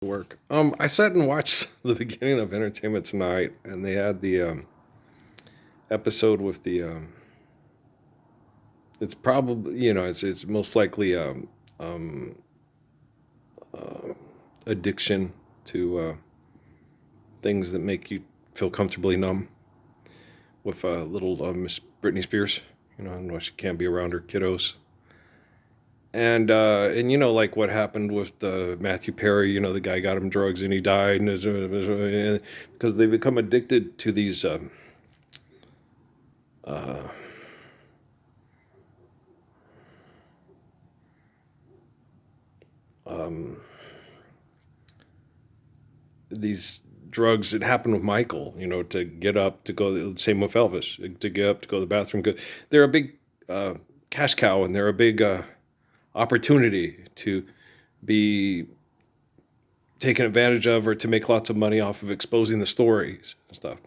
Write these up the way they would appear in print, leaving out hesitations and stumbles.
Work. I sat and watched the beginning of Entertainment Tonight, and they had the episode with the. It's probably it's most likely addiction to things that make you feel comfortably numb with little Miss Britney Spears. And why she can't be around her kiddos. And like what happened with Matthew Perry, the guy got him drugs and he died, because they become addicted to these these drugs. It happened with Michael, to get up to go. Same with Elvis, to get up to go to the bathroom. They're a big cash cow, and they're a big opportunity to be taken advantage of, or to make lots of money off of exposing the stories and stuff.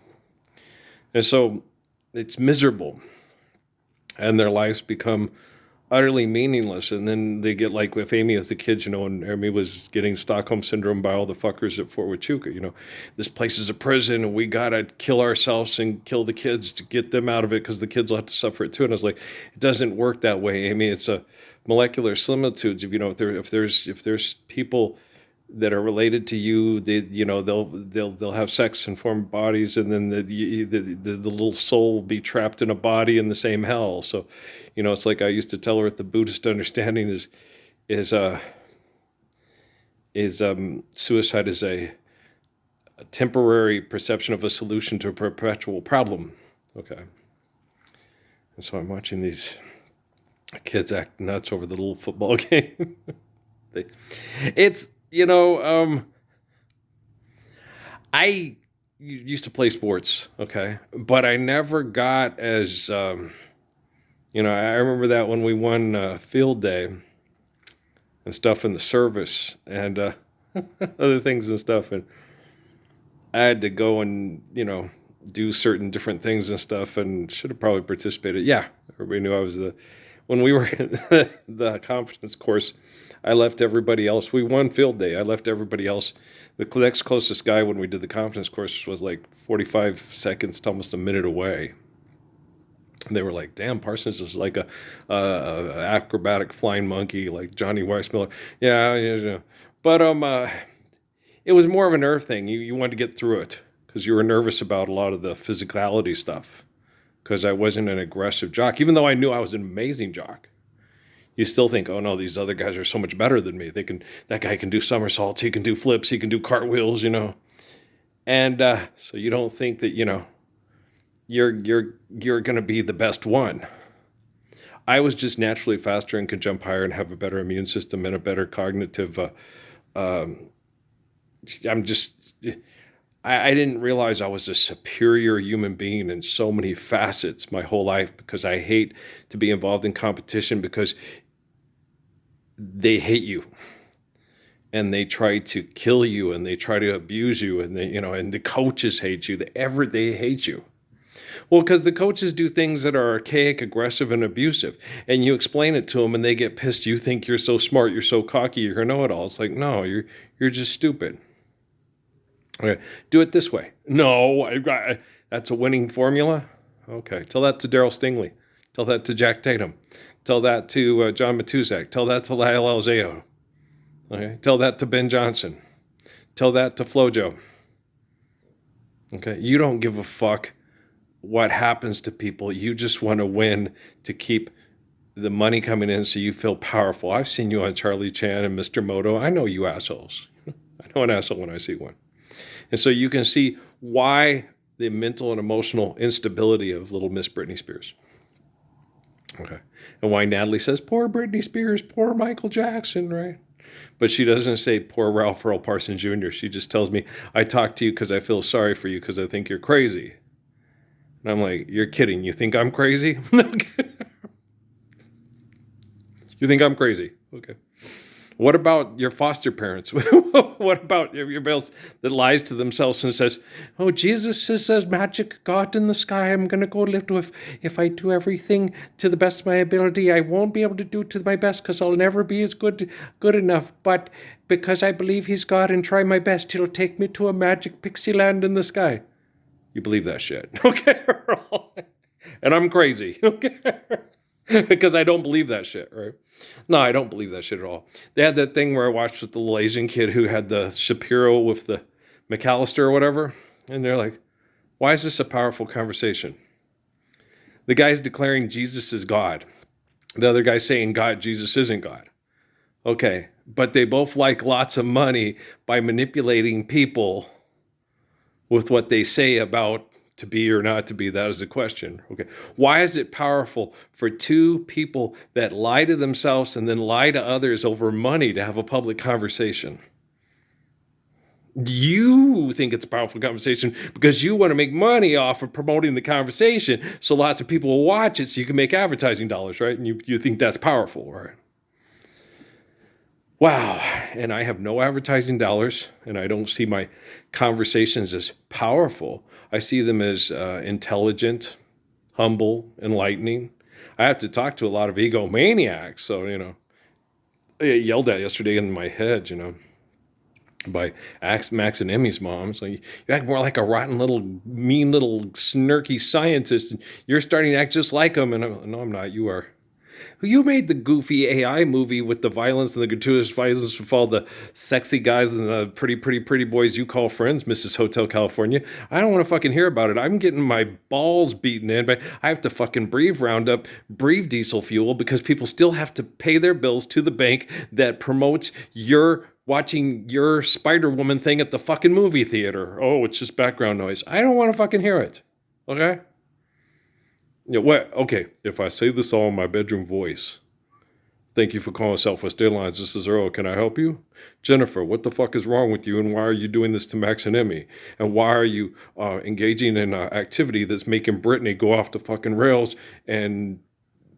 And so it's miserable, and their lives become utterly meaningless. And then they get like with Amy as the kids, and Amy was getting Stockholm syndrome by all the fuckers at Fort Huachuca. This place is a prison, and we gotta kill ourselves and kill the kids to get them out of it, because the kids will have to suffer it too. And I was like, it doesn't work that way, Amy. It's a molecular similitudes. If there's people that are related to you, they'll have sex and form bodies, and then the little soul will be trapped in a body in the same hell. So, it's like I used to tell her, at the Buddhist understanding is suicide is a temporary perception of a solution to a perpetual problem. Okay, and so I'm watching these kids act nuts over the little football game. It's I used to play sports, okay, but I never got as I remember that when we won field day and stuff in the service, and other things and stuff, and I had to go and do certain different things and stuff, and should have probably participated. Yeah, everybody knew I was when we were in the confidence course, I left everybody else. We won field day. I left everybody else. The next closest guy when we did the confidence course was like 45 seconds to almost a minute away. And they were like, damn, Parsons is like a acrobatic flying monkey, like Johnny Weissmuller. Yeah, yeah, yeah. But it was more of a nerve thing. You wanted to get through it because you were nervous about a lot of the physicality stuff, because I wasn't an aggressive jock, even though I knew I was an amazing jock. You still think, oh no, these other guys are so much better than me. That guy can do somersaults, he can do flips, he can do cartwheels, And so you don't think that you're going to be the best one. I was just naturally faster and could jump higher and have a better immune system and a better cognitive. I'm just. I didn't realize I was a superior human being in so many facets my whole life, because I hate to be involved in competition, because they hate you and they try to kill you and they try to abuse you, and and the coaches hate you. They hate you. Well, because the coaches do things that are archaic, aggressive, and abusive, and you explain it to them and they get pissed. You think you're so smart, you're so cocky, you're a know-it-all. It's like, no, you're just stupid. Okay, do it this way. No, that's a winning formula. Okay, tell that to Daryl Stingley. Tell that to Jack Tatum. Tell that to John Matuzak. Tell that to Lyle Alzao. Okay, tell that to Ben Johnson. Tell that to Flojo. Okay, you don't give a fuck what happens to people. You just want to win to keep the money coming in, so you feel powerful. I've seen you on Charlie Chan and Mr. Moto. I know you assholes. I know an asshole when I see one. And so you can see why the mental and emotional instability of little Miss Britney Spears. Okay. And why Natalie says, poor Britney Spears, poor Michael Jackson, right? But she doesn't say poor Ralph Earl Parsons Jr. She just tells me, I talk to you because I feel sorry for you, because I think you're crazy. And I'm like, you're kidding. You think I'm crazy? You think I'm crazy? Okay. What about your foster parents? What about everybody else that lies to themselves and says, "Oh, Jesus is a magic God in the sky. I'm gonna go live with. If I do everything to the best of my ability, I won't be able to do it to my best because I'll never be as good enough. But because I believe He's God and try my best, He'll take me to a magic pixie land in the sky." You believe that shit, okay? And I'm crazy, okay? Because I don't believe that shit, right? No, I don't believe that shit at all. They had that thing where I watched with the little Asian kid who had the Shapiro with the McAllister or whatever. And they're like, why is this a powerful conversation? The guy's declaring Jesus is God. The other guy's saying God, Jesus isn't God. Okay, but they both like lots of money by manipulating people with what they say about to be or not to be. That is the question. Okay. Why is it powerful for two people that lie to themselves and then lie to others over money to have a public conversation? You think it's a powerful conversation because you want to make money off of promoting the conversation so lots of people will watch it so you can make advertising dollars, right? And you think that's powerful, right? Wow. And I have no advertising dollars, and I don't see my conversations as powerful. I see them as intelligent, humble, enlightening. I have to talk to a lot of egomaniacs. So, I yelled at yesterday in my head, by Max and Emmy's mom. So you act more like a rotten little, mean little, snarky scientist, and you're starting to act just like him. And no, I'm not. You are. You made the goofy AI movie with the violence and the gratuitous violence with all the sexy guys and the pretty, pretty, pretty boys you call friends, Mrs. Hotel California. I don't want to fucking hear about it. I'm getting my balls beaten in, but I have to fucking breathe Roundup, breathe diesel fuel because people still have to pay their bills to the bank that promotes your watching your Spider-Woman thing at the fucking movie theater. Oh, it's just background noise. I don't want to fucking hear it. Okay? Yeah, what? Okay, if I say this all in my bedroom voice, thank you for calling Southwest Airlines. This is Earl. Can I help you? Jennifer, what the fuck is wrong with you, and why are you doing this to Max and Emmy? And why are you engaging in activity that's making Brittany go off the fucking rails and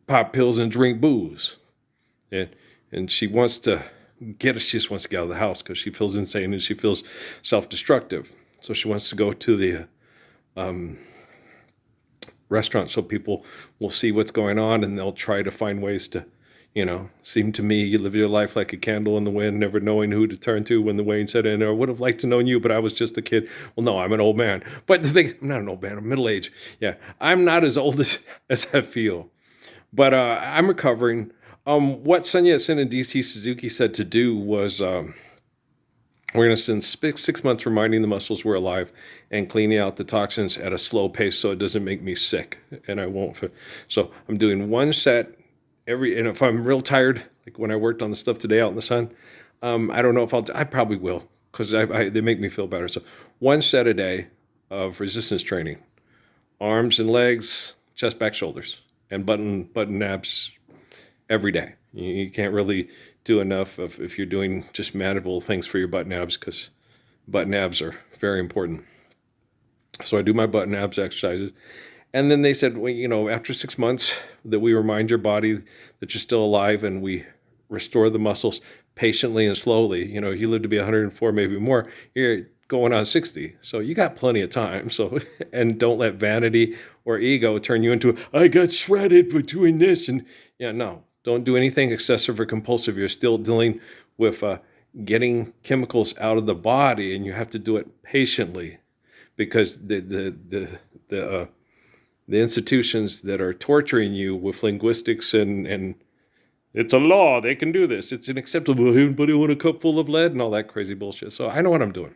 pop pills and drink booze? And she wants to she just wants to get out of the house because she feels insane and she feels self-destructive. So she wants to go to the restaurant so people will see what's going on and they'll try to find ways to, seem to me you live your life like a candle in the wind, never knowing who to turn to when the rain set in. Or would have liked to know you, but I was just a kid. Well, no, I'm an old man. But the thing, I'm not an old man, I'm middle age. Yeah, I'm not as old as I feel. But I'm recovering. What Sun Yat-sen and DC Suzuki said to do was we're going to spend 6 months reminding the muscles we're alive and cleaning out the toxins at a slow pace so it doesn't make me sick. And I won't. So I'm doing one set and if I'm real tired, like when I worked on the stuff today out in the sun, I don't know if I probably will because they make me feel better. So one set a day of resistance training, arms and legs, chest, back, shoulders, and button abs every day. You can't really do enough if you're doing just manageable things for your button abs because button abs are very important. So I do my button abs exercises. And then they said, well, after 6 months that we remind your body that you're still alive and we restore the muscles patiently and slowly. You live to be 104, maybe more. You're going on 60. So you got plenty of time. So, and don't let vanity or ego turn you into, I got shredded for doing this. And no, don't do anything excessive or compulsive. You're still dealing with getting chemicals out of the body, and you have to do it patiently because the institutions that are torturing you with linguistics and it's a law, they can do this, it's unacceptable, anybody want a cup full of lead and all that crazy bullshit. So I know what I'm doing.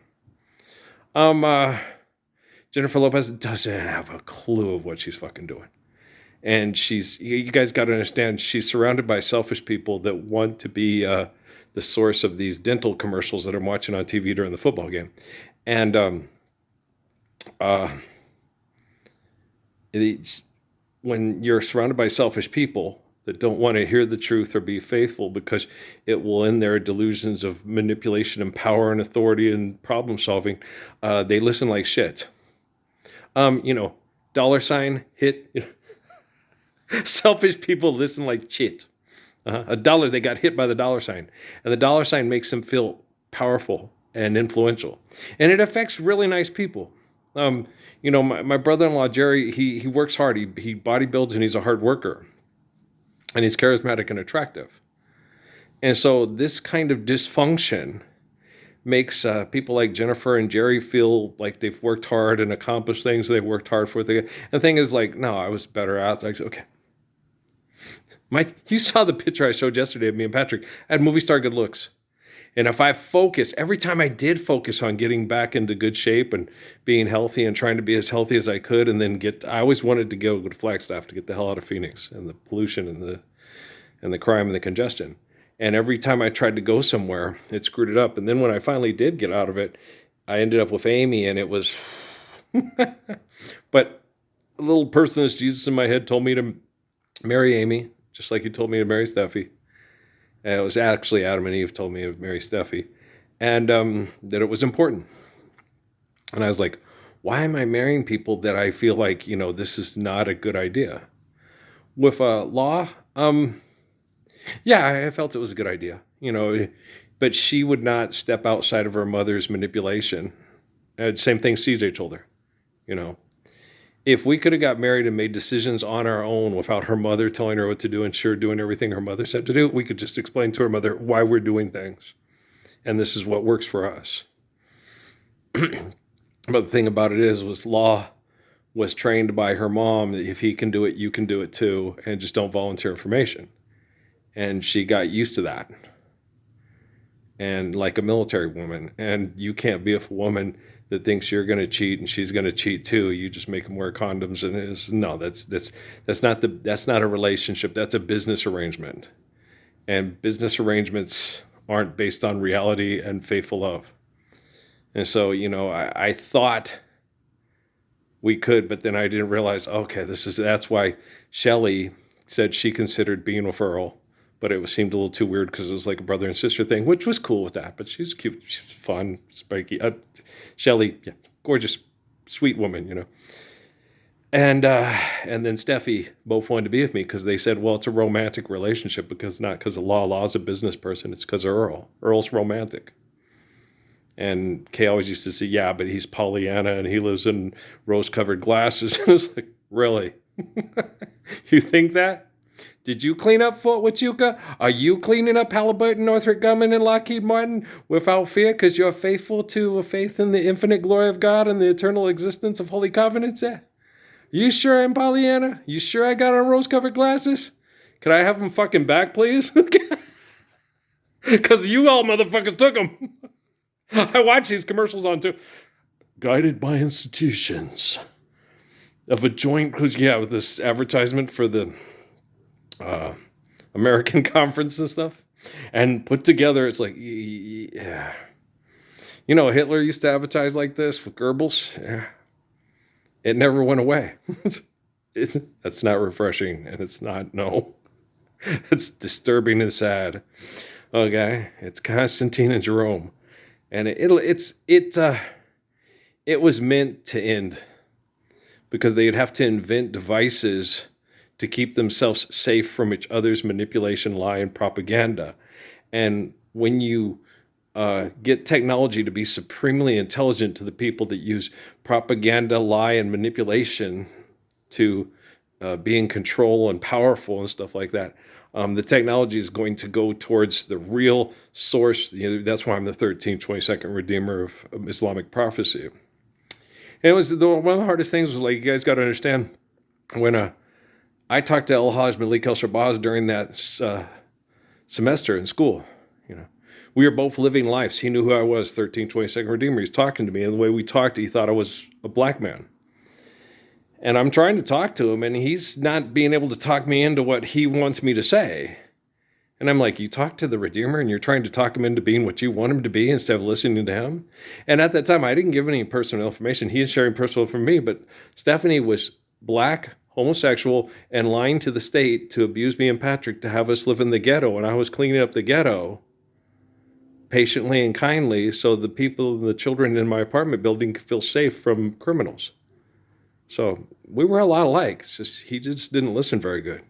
Jennifer Lopez doesn't have a clue of what she's fucking doing. And you guys got to understand, she's surrounded by selfish people that want to be the source of these dental commercials that I'm watching on TV during the football game. And when you're surrounded by selfish people that don't want to hear the truth or be faithful because it will end their delusions of manipulation and power and authority and problem solving, they listen like shit. $, hit. Selfish people listen like shit. A dollar, they got hit by the dollar sign. And the dollar sign makes them feel powerful and influential. And it affects really nice people. My brother-in-law, Jerry, he works hard. He bodybuilds and he's a hard worker. And he's charismatic and attractive. And so this kind of dysfunction makes people like Jennifer and Jerry feel like they've worked hard and accomplished things they've worked hard for. And the thing is like, no, I was better at. Like, okay. You saw the picture I showed yesterday of me and Patrick. I had movie star good looks. And if I focus, every time I did focus on getting back into good shape and being healthy and trying to be as healthy as I could, and then I always wanted to go to Flagstaff to get the hell out of Phoenix and the pollution and the crime and the congestion. And every time I tried to go somewhere, it screwed it up. And then when I finally did get out of it, I ended up with Amy, and it was, but a little person as Jesus in my head told me to marry Amy, just like he told me to marry Steffi. It was actually Adam and Eve told me to marry Steffi, and that it was important. And I was like, why am I marrying people that I feel like, this is not a good idea? With Law, yeah, I felt it was a good idea, but she would not step outside of her mother's manipulation. Same thing CJ told her, If we could have got married and made decisions on our own without her mother telling her what to do and sure doing everything her mother said to do, we could just explain to her mother why we're doing things. And this is what works for us. But the thing about it was Law was trained by her mom that if he can do it, you can do it too, and just don't volunteer information. And she got used to that. And like a military woman, and you can't be a woman that thinks you're going to cheat and she's going to cheat too. You just make them wear condoms, and that's not a relationship. That's a business arrangement, and business arrangements aren't based on reality and faithful love. And so I thought we could, but then I didn't realize. Okay, that's why Shelley said she considered being with Earl. But it seemed a little too weird because it was like a brother and sister thing, which was cool with that. But she's cute, she's fun, spiky. Shelley, yeah, gorgeous, sweet woman, And then Steffi both wanted to be with me because they said, well, it's a romantic relationship not because of Law. Law's a business person. It's because of Earl. Earl's romantic. And Kay always used to say, yeah, but he's Pollyanna and he lives in rose-covered glasses. And it's like, really? You think that? Did you clean up Fort Huachuca? Are you cleaning up Halliburton, Northrop Grumman, and Lockheed Martin without fear because you're faithful to a faith in the infinite glory of God and the eternal existence of holy covenants? You sure I'm Pollyanna? You sure I got on rose-covered glasses? Could I have them fucking back, please? Because you all motherfuckers took them. I watch these commercials on too. Guided by institutions of a joint, with this advertisement for the American conference and stuff, and put together, it's like, yeah. Hitler used to advertise like this with Goebbels. Yeah. It never went away. That's not refreshing, and it's not, no. It's disturbing and sad. Okay, it's Constantine and Jerome, and it was meant to end because they'd have to invent devices to keep themselves safe from each other's manipulation, lie, and propaganda. And when you get technology to be supremely intelligent to the people that use propaganda, lie, and manipulation to be in control and powerful and stuff like that, the technology is going to go towards the real source. That's why I'm the 13th, 22nd Redeemer of Islamic prophecy. And it was one of the hardest things was like, you guys got to understand, when I talked to El Hajj Malik El Shabazz during that semester in school. We were both living lives. He knew who I was, 13th, 22nd Redeemer. He's talking to me, and the way we talked, he thought I was a black man. And I'm trying to talk to him, and he's not being able to talk me into what he wants me to say. And I'm like, you talk to the Redeemer, and you're trying to talk him into being what you want him to be instead of listening to him? And at that time, I didn't give any personal information. He is sharing personal from me, but Stephanie was black, homosexual, and lying to the state to abuse me and Patrick to have us live in the ghetto. And I was cleaning up the ghetto patiently and kindly so the people and the children in my apartment building could feel safe from criminals. So we were a lot alike. He just didn't listen very good.